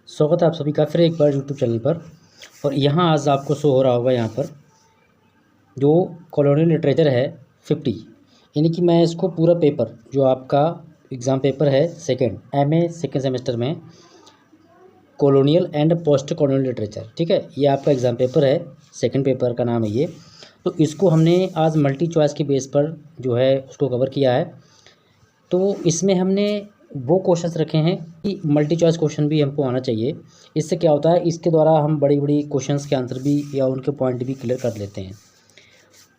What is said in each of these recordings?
स्वागत है आप सभी का फिर एक बार यूट्यूब चैनल पर। और यहाँ आज आपको शो हो रहा होगा यहाँ पर जो कॉलोनियल लिटरेचर है 50, यानी कि मैं इसको पूरा पेपर जो आपका एग्ज़ाम पेपर है सेकंड एमए सेकंड सेमेस्टर में colonial and post colonial literature, ठीक है, ये आपका एग्ज़ाम पेपर है, सेकंड पेपर का नाम है ये। तो इसको हमने आज मल्टी चॉइस के बेस पर जो है उसको कवर किया है। तो इसमें हमने वो क्वेश्चंस रखे हैं कि मल्टी चॉइस क्वेश्चन भी हमको आना चाहिए। इससे क्या होता है, इसके द्वारा हम बड़ी बड़ी क्वेश्चंस के आंसर भी या उनके पॉइंट भी क्लियर कर लेते हैं।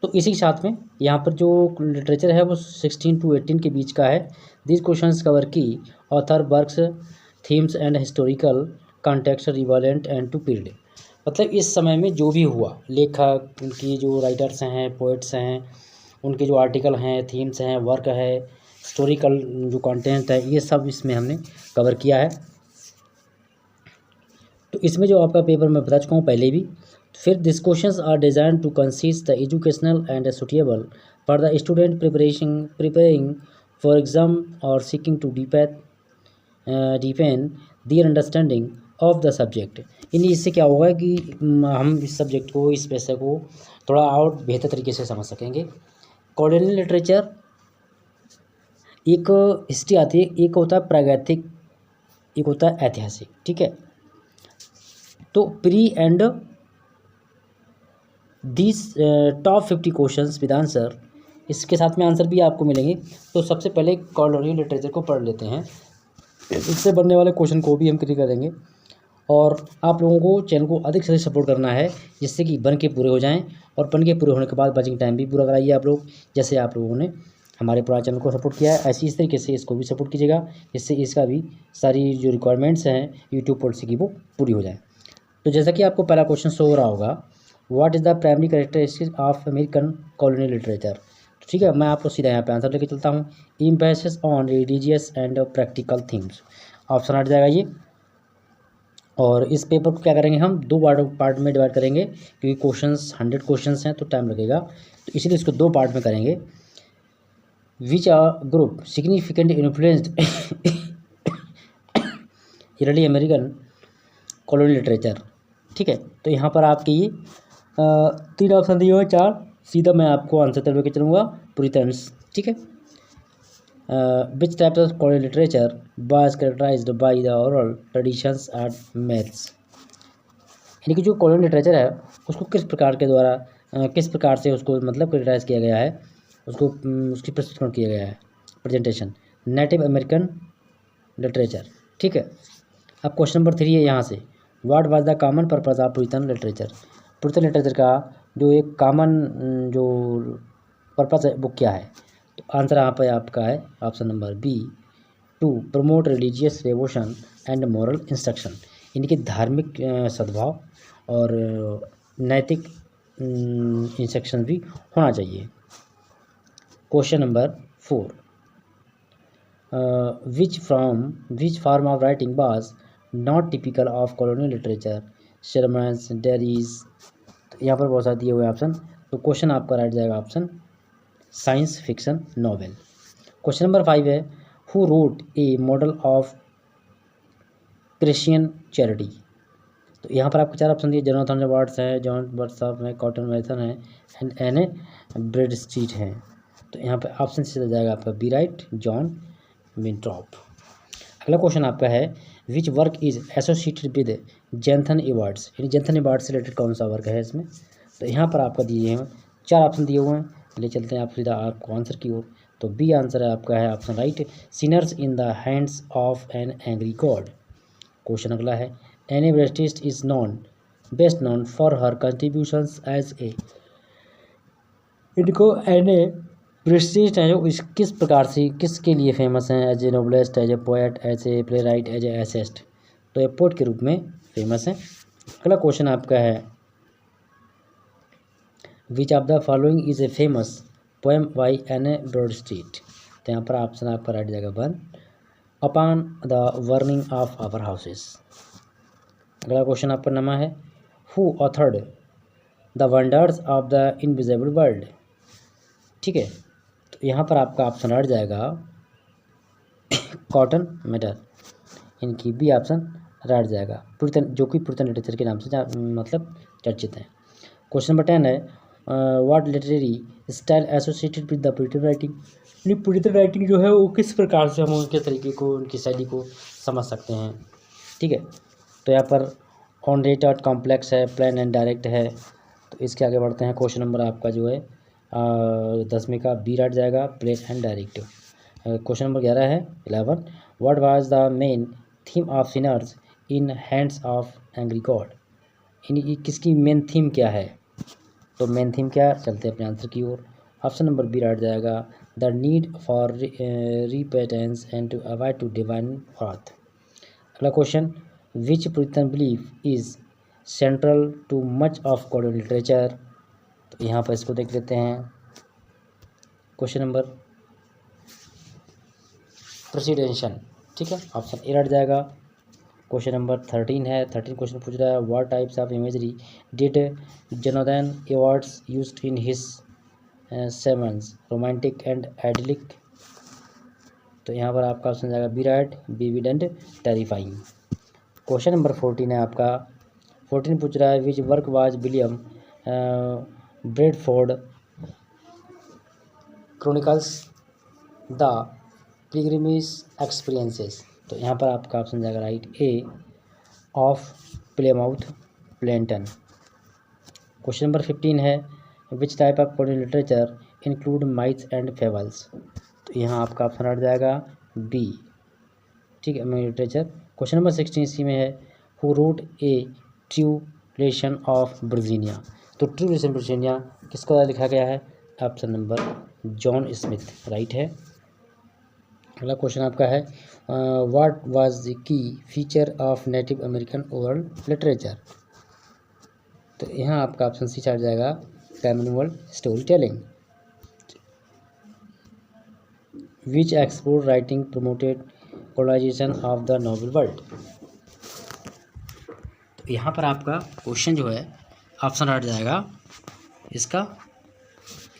तो इसी के साथ में यहाँ पर जो लिटरेचर है वो 16 to 18 के बीच का है। This questions cover key author works themes and historical context relevant and to period, मतलब इस समय में जो भी हुआ, लेखक उनकी जो राइटर्स हैं, पोइट्स हैं, उनके जो आर्टिकल हैं, थीम्स हैं, वर्क है, हिस्टोरिकल जो कंटेंट है, ये सब इसमें हमने कवर किया है। तो इसमें जो आपका पेपर मैं बता चुका हूँ पहले भी। फिर this questions are design to consist the educational and suitable for the student preparing for exam और seeking to deepen their understanding of the subject. यानी इससे क्या होगा कि हम इस सब्जेक्ट को, इस विषय को थोड़ा और बेहतर तरीके से समझ सकेंगे। कॉलोनियल लिटरेचर एक हिस्ट्री आती है, एक होता है प्रागैतिक, एक होता है ऐतिहासिक, ठीक है। तो pre and this top 50 questions with answer, इसके साथ में आंसर भी आपको मिलेंगे। तो सबसे पहले कॉलोनियल लिटरेचर को पढ़ लेते हैं, इससे बनने वाले क्वेश्चन को भी हम क्लियर करेंगे। और आप लोगों को चैनल को अधिक से अधिक सपोर्ट करना है, जिससे कि बन के पूरे हो जाएं। और बन के पूरे होने के बाद बचिंग टाइम भी पूरा कराइए आप लोग, जैसे आप लोगों ने हमारे पुराने चैनल को सपोर्ट किया है, ऐसे इस तरीके से इसको भी सपोर्ट कीजिएगा, जिससे इसका भी सारी जो रिक्वायरमेंट्स हैं यूट्यूब पॉलिसी की वो पूरी हो जाए। तो जैसा कि आपको पहला क्वेश्चन शो हो रहा होगा, what is the primary characteristic of American colonial literature. तो ठीक है, मैं आपको सीधा यहाँ पे आंसर लेके चलता हूँ। Emphasis on religious and practical things, option हट जाएगा ये। और इस पेपर को क्या करेंगे, हम दो पार्ट में डिवाइड करेंगे, क्योंकि क्वेश्चंस 100 क्वेश्चंस हैं तो टाइम लगेगा, तो इसलिए इसको दो पार्ट में करेंगे। Which are group significant influenced early American colonial literature, ठीक है। तो यहाँ पर आपके ये 3 ऑप्शन दिए हुए, 4, सीधा मैं आपको आंसर तक लेके चलूँगा पूरी तरह से, ठीक है। Which type of colonial literature was characterized by the oral traditions and myths, यानी कि जो कॉलोनियल लिटरेचर है उसको किस प्रकार के द्वारा किस प्रकार से उसको मतलब कैरेक्टराइज किया गया है, उसको उसकी प्रस्तुत किया गया है, प्रेजेंटेशन। नेटिव अमेरिकन लिटरेचर, ठीक है। अब क्वेश्चन नंबर 3 है यहाँ से, what was the common purpose of Puritan literature. Puritan literature का जो एक कॉमन जो पर्पज है वो क्या है। तो आंसर यहाँ पर आपका है option number B, to promote religious devotion and moral instruction, यानी कि धार्मिक सद्भाव और नैतिक इंस्ट्रक्शन भी होना चाहिए। Question number 4, which form of writing was not typical of colonial literature, sermons, diaries. तो यहाँ पर बहुत सारे दिए हुए ऑप्शन, तो क्वेश्चन आपका राइट जाएगा option science fiction novel. Question number 5 है, who wrote A model of Christian charity. तो यहाँ पर आपको 4 ऑप्शन दिए, जोनाथन एडवर्ड्स है, जॉन बर्नसाफ है, कॉटन मैसन है एंड एन ए ब्रैडस्ट्रीट है। तो यहाँ पर ऑप्शन सीधा जाएगा आपका बी राइट, जॉन विंट्रॉप। अगला क्वेश्चन आपका है, which work is associated with Jonathan Edwards, यानी जेंथन अवार्ड से रिलेटेड कौन सा वर्क है इसमें। तो यहाँ पर आपका दिए हैं 4 ऑप्शन दिए हुए हैं, ले चलते हैं आप सीधा आपको आंसर की ओर। तो बी आंसर है आपका है option right, sinners in the hands of an angry God. Question अगला है, Anne Bradstreet is best known for her contributions as a, इनको एने ब्रिस्टिस्ट हैं जो इस किस प्रकार से किसके लिए फेमस हैं, as a novelist, as a poet, as a playwright, as a essayist. तो ये पोएट के रूप में फेमस है। अगला क्वेश्चन आपका है, which of the following is a famous poem by an a Bradstreet. तो यहाँ पर ऑप्शन आपका राइट जाएगा 1, upon the burning of our houses. अगला क्वेश्चन आपका नाम है, who authored the wonders of the invisible world, ठीक है। तो यहाँ पर आपका ऑप्शन राइट जाएगा कॉटन मैटर, इनकी बी ऑप्शन राइट जाएगा, पुरितन, जो कि पुरितन लिटरेचर के नाम से मतलब चर्चित है। क्वेश्चन नंबर 10 है what literary style associated with the Puritan writing, यानी पुरितन राइटिंग जो है वो किस प्रकार से हम उनके तरीके को, उनकी शैली को समझ सकते हैं। ठीक है, तो यहाँ पर ऑन रेटेड, कॉम्प्लेक्स है, प्लेन एंड डायरेक्ट है। तो इसके आगे बढ़ते हैं। क्वेश्चन नंबर आपका जो है 10वीं का बी राइट जाएगा, plain and direct. Question number 11 है 11 what was the main theme of sinners in hands of angry God, यानी किसकी मेन थीम क्या है। तो मेन थीम क्या, चलते हैं अपने आंसर की ओर। ऑप्शन नंबर बी राइट जाएगा, the need for repentance and to avoid to divine wrath। अगला question, which Puritan belief is central to much of college literature. तो यहाँ पर इसको देख लेते हैं। क्वेश्चन नंबर प्रेसिडेंशन, ठीक है, ऑप्शन ए राइट जाएगा। क्वेश्चन नंबर 13 है, 13 क्वेश्चन पूछ रहा है what types of imagery did Jonathan Edwards used in his sermons, romantic and idyllic. तो यहाँ पर आपका ऑप्शन जाएगा B right, vivid and terrifying. Question number 14 है आपका, 14 पूछ रहा है which work was William Bradford chronicles the pilgrimage experiences. तो यहाँ पर आपका ऑप्शन जाएगा right A of प्लेमाउथ प्लेंटन। Question number 15 है which type of college literature include myths and fables. तो यहाँ आपका ऑप्शन हट जाएगा बी, ठीक है, मैं लिटरेचर। क्वेश्चन नंबर 16 इसी में है who wrote a true relation of Virginia. तो ट्यूलेशन वर्जीनिया किसके द्वारा लिखा गया है, option number John Smith right है। अगला क्वेश्चन आपका है what was the key feature of Native American oral literature. तो यहाँ आपका ऑप्शन सी चढ़ जाएगा communal storytelling. Which explore writing promoted colonization of the noble world. तो यहाँ पर आपका क्वेश्चन जो है ऑप्शन हट जाएगा इसका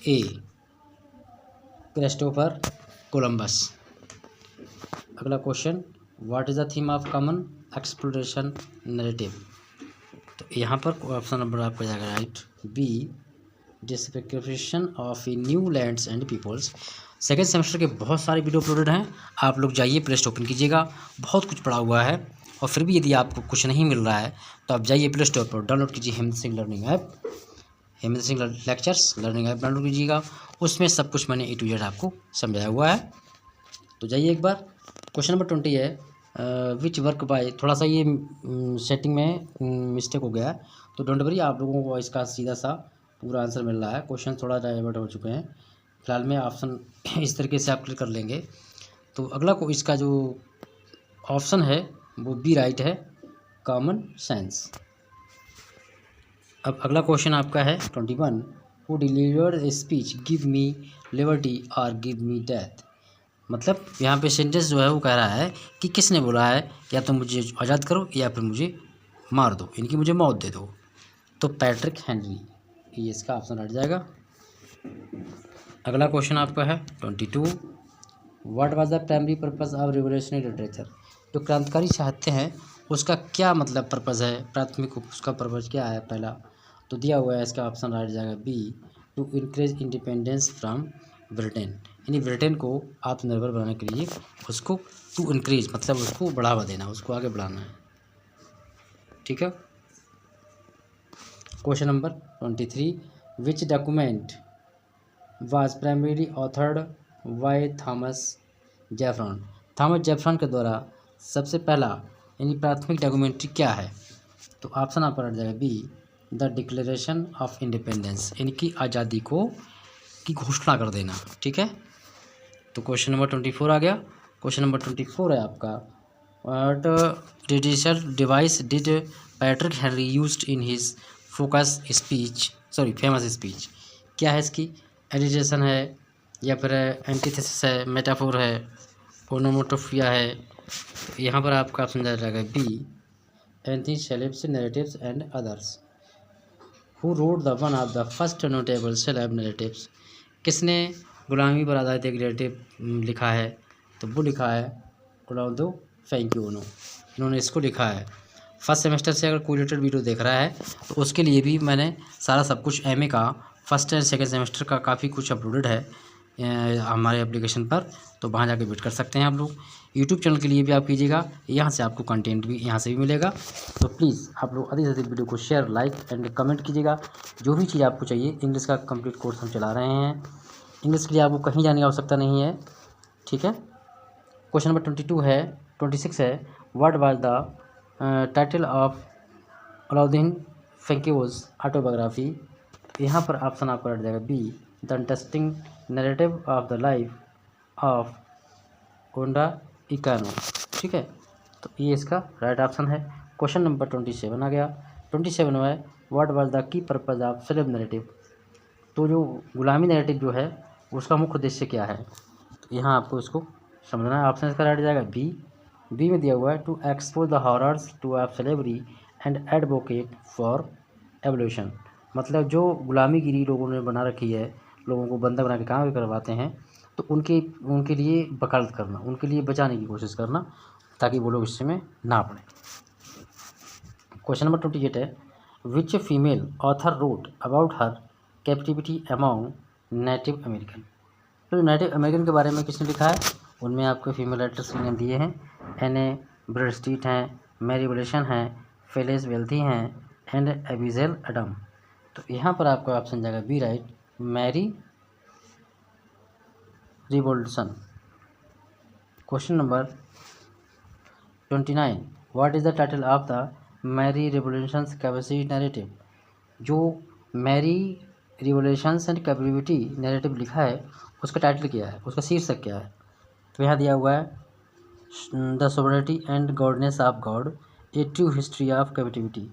ए क्रिस्टोफर कोलंबस। अगला question what is the theme of common exploration narrative. तो यहाँ पर ऑप्शन नंबर आपका जाएगा right B description of new lands and peoples. Second semester के बहुत सारे वीडियो अपलोडेड हैं, आप लोग जाइए प्ले स्टोर ओपन कीजिएगा, बहुत कुछ पड़ा हुआ है। और फिर भी यदि आपको कुछ नहीं मिल रहा है तो आप जाइए प्ले स्टोर पर, डाउनलोड कीजिए Hemant Singh learning app, Hemant Singh lectures learning app download कीजिएगा, उसमें सब कुछ मैंने A to Z आपको समझाया हुआ है। तो जाइए एक बार। क्वेश्चन नंबर 20 है विच वर्क बाय, थोड़ा सा ये सेटिंग में मिस्टेक हो गया है, तो डोंट वरी, आप लोगों को इसका सीधा सा पूरा आंसर मिल रहा है। क्वेश्चन थोड़ा डाइवर्ट हो चुके हैं, फिलहाल में ऑप्शन इस तरीके से आप क्लिक कर लेंगे। तो अगला को इसका जो ऑप्शन है वो बी राइट है, कॉमन सेंस। अब अगला क्वेश्चन आपका है 21 who delivered a speech give me liberty और गिव मी डेथ। मतलब यहाँ पे सेंटेंस जो है वो कह रहा है कि किसने बोला है या तो मुझे आज़ाद करो या फिर मुझे मार दो, यानी कि मुझे मौत दे दो। तो पैट्रिक हेनरी, ये इसका ऑप्शन हट जाएगा। अगला क्वेश्चन आपका है 22 what was the primary purpose of revolutionary literature. जो क्रांतिकारी साहित्य है उसका क्या मतलब पर्पस है, प्राथमिक उसका पर्पस क्या है पहला, तो दिया हुआ है, इसका ऑप्शन राइट जाएगा B to increase independence from Britain, यानी ब्रिटेन को आत्मनिर्भर बनाने के लिए उसको टू इंक्रीज मतलब उसको बढ़ावा देना, उसको आगे बढ़ाना है, ठीक है। Question number 23 which document was primarily authored by Thomas Jefferson. Thomas Jefferson के द्वारा सबसे पहला यानी प्राथमिक डॉक्यूमेंट्री क्या है, तो ऑप्शन आप पर जाएगा B the declaration of independence, यानी कि आज़ादी को की घोषणा कर देना, ठीक है। तो क्वेश्चन नंबर 24 आ गया। क्वेश्चन नंबर 24 है आपका what digital device did Patrick Henry used in his famous speech. क्या है इसकी, एलिजेशन है या फिर एंटीथेसिस है, मेटाफोर है, ओनोमोटोफिया है। तो यहाँ पर आपका ऑप्शन जाएगा B anti slaves narratives and others. Who wrote the one of the first notable slave narratives. किसने गुलामी पर आधारित एक नैरेटिव लिखा है, तो वो लिखा है क्लौदियो फैंकियोनो। इन्होंने इसको लिखा है। फर्स्ट सेमेस्टर से अगर कोई रिलेटेड वीडियो देख रहा है तो उसके लिए भी मैंने सारा सब कुछ एमए का फर्स्ट एंड सेकेंड सेमेस्टर का काफ़ी कुछ अपलोडेड है हमारे एप्लीकेशन पर, तो वहाँ जाके विजिट कर सकते हैं आप लोग। यूट्यूब चैनल के लिए भी आप कीजिएगा, यहाँ से आपको कंटेंट भी यहाँ से भी मिलेगा। तो प्लीज़ आप लोग अधिक से अधिक वीडियो को शेयर, लाइक एंड कमेंट कीजिएगा। जो भी चीज़ आपको चाहिए, इंग्लिश का कंप्लीट कोर्स हम चला रहे हैं। इंग्लिश के लिए आपको कहीं जाने की आवश्यकता नहीं है, ठीक है। क्वेश्चन नंबर 26 है, what was the title of Alauddin Khilji autobiography. यहाँ पर ऑप्शन आपका रह जाएगा B, the interesting narrative of the life of Olaudah Equiano, ठीक है। तो ये इसका राइट ऑप्शन है। क्वेश्चन नंबर 27 आ गया। 27 में what was the key purpose of slave narrative. तो जो गुलामी नैरेटिव जो है उसका मुख्य उद्देश्य क्या है, तो यहाँ आपको इसको समझना है। ऑप्शन इसका राइट जाएगा बी में दिया हुआ है, to expose the horrors to of slavery and advocate for abolition. मतलब जो गुलामीगिरी लोगों ने बना रखी है, लोगों को बंधक बना के काम करवाते हैं, तो उनके लिए वकालत करना, उनके लिए बचाने की कोशिश करना, ताकि वो लोग इससे में ना पड़े। क्वेश्चन नंबर 28 है, which female author wrote about her captivity among Native American. तो नेटिव अमेरिकन के बारे में किसने लिखा है, उनमें आपको फीमेल राइटर्स के नाम दिए हैं। एन.ए. ब्रैडस्ट्रीट हैं, मैरी विल्सन हैं, फेलिस वेल्थी हैं एंड एबिगेल एडम। तो यहाँ पर आपका ऑप्शन जाएगा B right, Mary Rowlandson. Question number 29, what is the title of the Mary Rowlandson's captivity narrative. जो Mary Rowlandson's and captivity narrative लिखा है उसका टाइटल क्या है, उसका शीर्षक क्या है। तो यहाँ दिया हुआ है the sovereignty and goodness of God, a true history of captivity.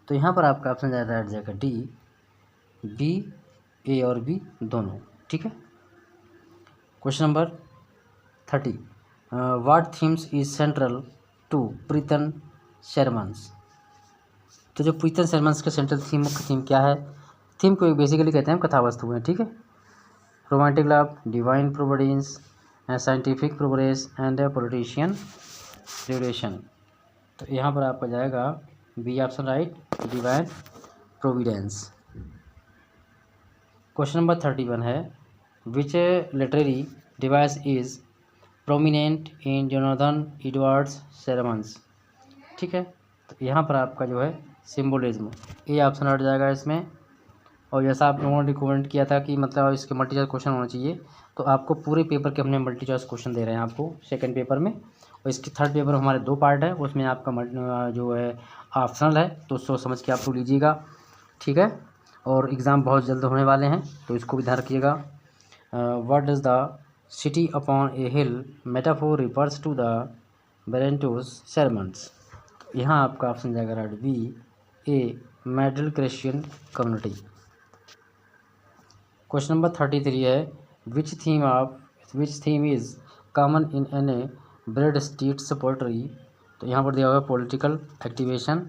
तो यहाँ पर आपका ऑप्शन राइट जाएगा डी, बी, ए और बी दोनों, ठीक है। Question number 30, what themes is central to Puritan sermons. तो जो प्रीतन शर्मन्स का सेंट्रल थीम, मुख्य थीम क्या है। थीम को बेसिकली कहते हैं कथा वस्तु हैं, ठीक है। Romantic love, divine providence, scientific progress and politician relation. तो यहाँ पर आपका जाएगा B option right, divine providence. Question number 31 है, which literary device is prominent in Jonathan Edwards sermons, ठीक है। तो यहाँ पर आपका जो है सिम्बोलिज्म, ये ऑप्शन हट जाएगा इसमें। और जैसा आप लोगों ने रिकमेंड किया था कि मतलब इसके मल्टी चॉइस क्वेश्चन होना चाहिए, तो आपको पूरे पेपर के हमने मल्टी चॉइस क्वेश्चन दे रहे हैं आपको सेकंड पेपर में। और इसके थर्ड पेपर में हमारे 2 पार्ट है, उसमें आपका जो है ऑप्शनल है, तो सोच समझ के आप लोग लीजिएगा, ठीक है। और एग्ज़ाम बहुत जल्द होने वाले हैं, तो इसको भी ध्यान रखिएगा। What does the city upon a hill metaphor refers to the Puritans sermons. यहाँ आपका ऑप्शन जाएगा right B, a middle Christian community. Question number 33 है, which theme is common in Anne Bradstreet's poetry. तो यहाँ पर दिया हुआ है पॉलिटिकल एक्टिवेशन।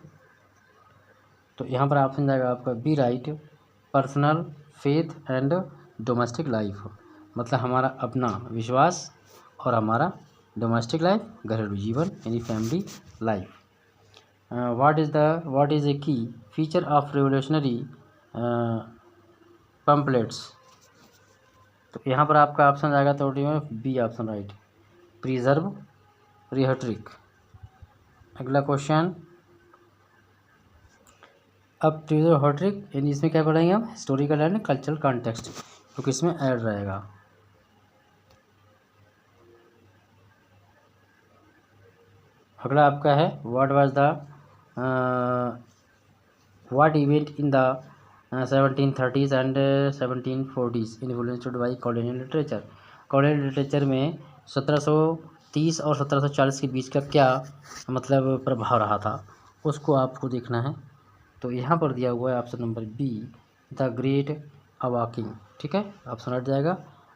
तो यहाँ पर ऑप्शन जाएगा आपका B right, personal faith and domestic life. मतलब हमारा अपना विश्वास और हमारा डोमेस्टिक लाइफ, घरेलू जीवन यानी family life. What is a की फीचर ऑफ रिवोल्यूशनरी पम्पलेट्स। तो यहाँ पर आपका ऑप्शन आएगा 30 में बी ऑप्शन राइट, प्रिजर्व रिहेट्रिक। अगला क्वेश्चन, अब प्रिजर्व हेट्रिक यानी इसमें क्या पढ़ेंगे हम, हिस्टोरिकल एंड कल्चरल कॉन्टेक्स्ट, क्योंकि इसमें ऐड रहेगा। अगला आपका है what event in the 1730s and 1740s influenced by colonial literature. Colonial literature में 1730 और 1740 के बीच का क्या मतलब प्रभाव रहा था, उसको आपको देखना है। तो यहाँ पर दिया हुआ है option number B, the great awakening, ठीक है, ऑप्शन हट जाएगा।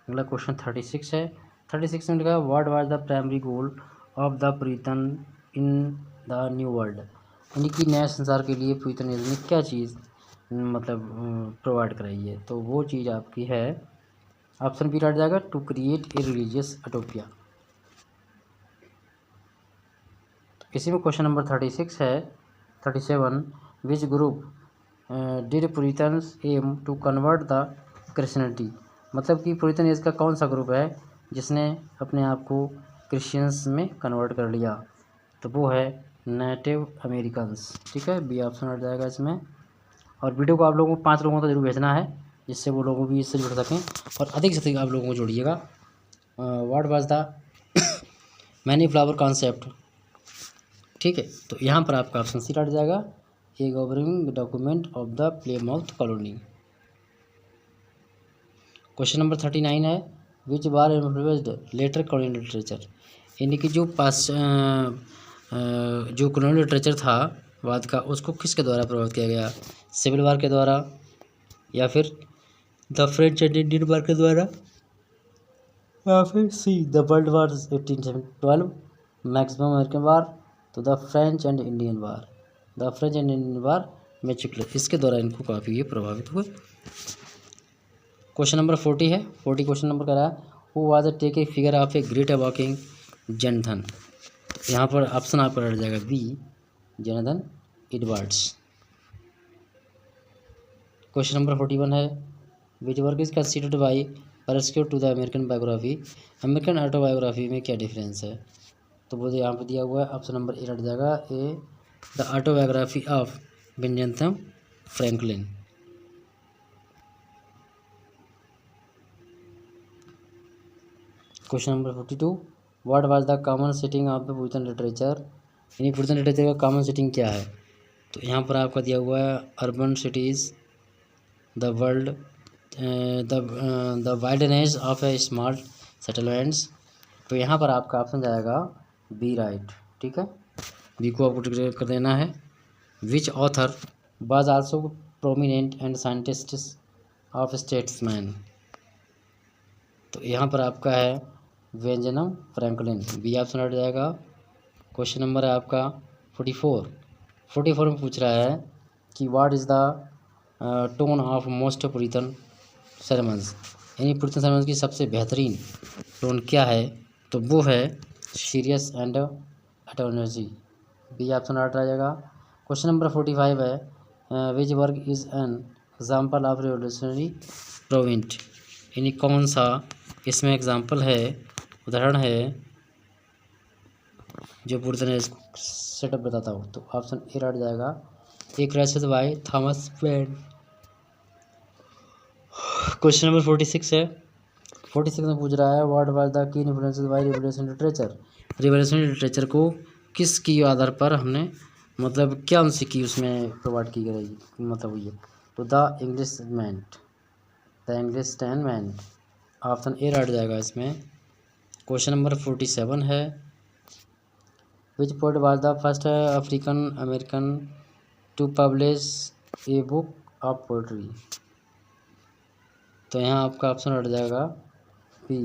अगला क्वेश्चन 36 है। 36 में लिखा, what was the primary goal of the Puritan in the new world. यानी कि नए संसार के लिए पुरितनिज्म ने क्या चीज़ मतलब प्रोवाइड कराई है, तो वो चीज़ आपकी है ऑप्शन बी हट जाएगा, to create a religious utopia. इसी में क्वेश्चन नंबर 36 है 37, which group did Puritans aim to convert the Christianity. मतलब कि पुरितन एज का कौन सा ग्रुप है जिसने अपने आप को क्रिश्चियंस में कन्वर्ट कर लिया, तो वो है नेटिव अमेरिकन्स। ठीक है, बी ऑप्शन हट जाएगा इसमें। और वीडियो को आप लोगों को 5 लोगों को जरूर भेजना है, जिससे वो लोग भी इससे जुड़ सकें और अधिक से अधिक आप लोगों को जोड़िएगा। What was the many flower concept. ठीक है, तो यहाँ पर आपका ऑप्शन सी हट जाएगा, a governing document of the Plymouth colony. Question number 39 है, which war influenced later colonial literature. यानी कि जो जो कॉलोनियल लिटरेचर था बाद का, उसको किसके द्वारा प्रभावित किया गया, सिविल वार के द्वारा या फिर the French and Indian war के द्वारा या फिर C the world war 1812 maximum American war, तो the French and Indian war, the French and Indian war मैट्रिकुलर, इसके द्वारा इनको काफ़ी ये प्रभावित हुए। क्वेश्चन नंबर 40 है, 40 क्वेश्चन नंबर करा है, who was a take a figure of a great awakening Jonathan. यहाँ पर ऑप्शन आपका रह जाएगा B Jonathan Edwards. Question number 41 है, which work is considered by परस्क्यूट to the American biography. American autobiography में क्या डिफरेंस है, तो वो यहाँ पर दिया हुआ है, ऑप्शन नंबर ए हट जाएगा, a the autobiography of Benjamin Franklin. Question number 42, what was the common setting of the Puritan literature. यानी पुरितन लिटरेचर का कॉमन सेटिंग क्या है, तो यहाँ पर आपका दिया हुआ है urban cities, the world the wideness of a small settlements. तो यहाँ पर आपका ऑप्शन जाएगा बी राइट। ठीक है, बी को आपको टिक कर देना है। विच author was also prominent and scientist of statesman. तो यहाँ पर आपका है बेंजामिन फ्रैंकलिन, बी ऑप्शन हट जाएगा। क्वेश्चन नंबर है आपका 44 में पूछ रहा है कि what is the tone of most Puritan sermons. यानी पुरितन सेरेमन्स की सबसे बेहतरीन टोन क्या है, तो वो है सीरियस एंड एटर्नर्जी, बी ऑप्शन हट जाएगा। क्वेश्चन नंबर 45 है, which work is an example of revolutionary प्रोविंट। यानी कौन सा इसमें एग्जाम्पल है, उदाहरण है जो पुरितन सेटअप बताता हो, तो ऑप्शन ए हट जाएगा, एक रचित by Thomas Paine. Question number 46 है, 46 में पूछ रहा है, what was the key influences by revolutionary literature. Revolutionary literature को किस की आधार पर हमने, मतलब क्या उनसे की उसमें प्रोवाइड की गई, मतलब ये, तो द इंग्लिशमैन, ऑप्शन ए हट जाएगा इसमें। क्वेश्चन नंबर 47 है, which poet was the first African American to publish a book of poetry. तो यहाँ आपका ऑप्शन हट जाएगा बी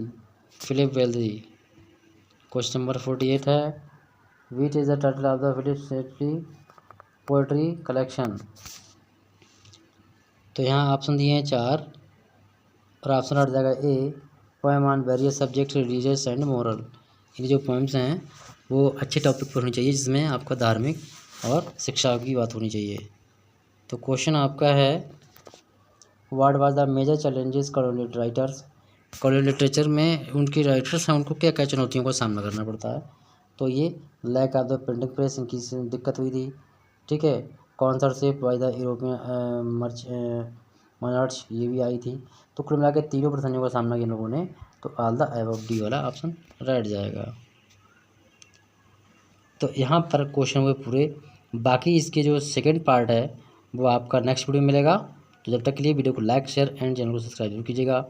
फिलिप वेल्दी। क्वेश्चन नंबर 48 है, which is the title of the Phillis वेल्दी पोएट्री कलेक्शन। तो यहाँ ऑप्शन दिए हैं 4 और ऑप्शन हट जाएगा a poem on various subject religious and moral. ये जो पोएम्स हैं वो अच्छे टॉपिक पर होनी चाहिए, जिसमें आपका धार्मिक और शिक्षा की बात होनी चाहिए। तो क्वेश्चन आपका है, what was the major challenges colonial writers. Colonial literature में उनके राइटर्स हैं, उनको क्या क्या चुनौतियों का सामना करना पड़ता है, तो ये lack of the printing press, इनकी दिक्कत हुई थी। ठीक है, censorship by the European merchants, ये भी आई थी। तो कुल मिला के तीनों परेशानियों का सामना किया लोगों ने, तो ऑल द अबव डी वाला ऑप्शन राइट जाएगा। तो यहाँ पर क्वेश्चन हुए पूरे, बाकी इसके जो सेकंड पार्ट है वो आपका नेक्स्ट वीडियो में मिलेगा। तो जब तक के लिए वीडियो को लाइक शेयर एंड चैनल को सब्सक्राइब जरूर कीजिएगा।